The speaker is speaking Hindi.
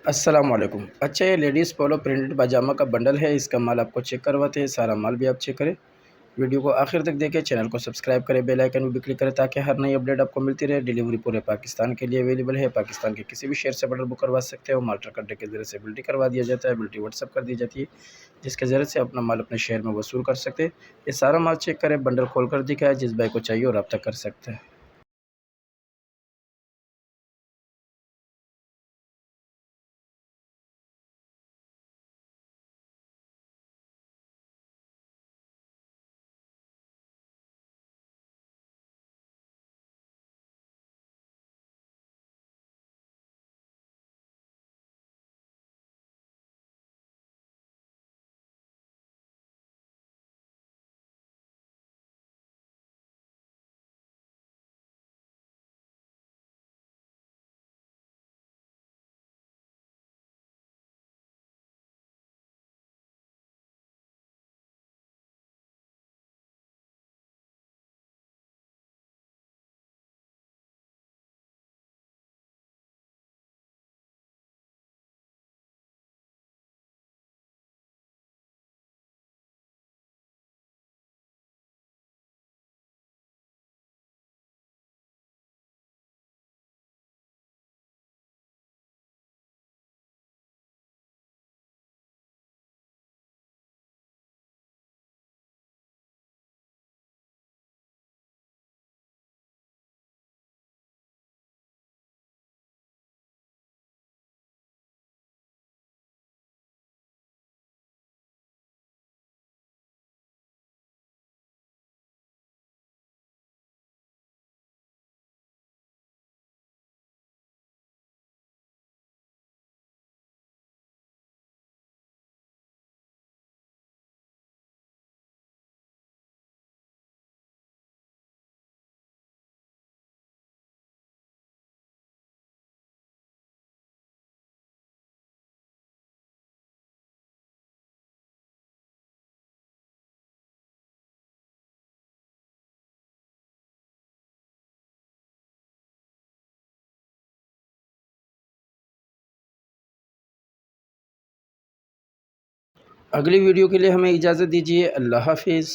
अस्सलाम वालेकुम। अच्छा, ये लेडीज़ पोलो प्रिंटेड पाजामा का बंडल है। इसका माल आपको चेक करवाते हैं, सारा माल भी आप चेक करें। वीडियो को आखिर तक देखें, चैनल को सब्सक्राइब करें, बेल आइकन भी क्लिक करें ताकि हर नई अपडेट आपको मिलती रहे। डिलीवरी पूरे पाकिस्तान के लिए अवेलेबल है। पाकिस्तान के किसी भी शहर से बंडल बुक करवा सकते हो। माल ट्रक अड्डे के ज़रिए से बिल्टी करवा दिया जाता है, बिल्टी व्हाट्सअप कर दी जाती है, जिसके ज़रिए से अपना माल अपने शहर में वसूल कर सकते हैं। ये सारा माल चेक करें, बंडल खोल कर दिखाए, जिस भाई को चाहिए वो रब्ता कर सकते हैं। अगली वीडियो के लिए हमें इजाज़त दीजिए। अल्लाह हाफिज़।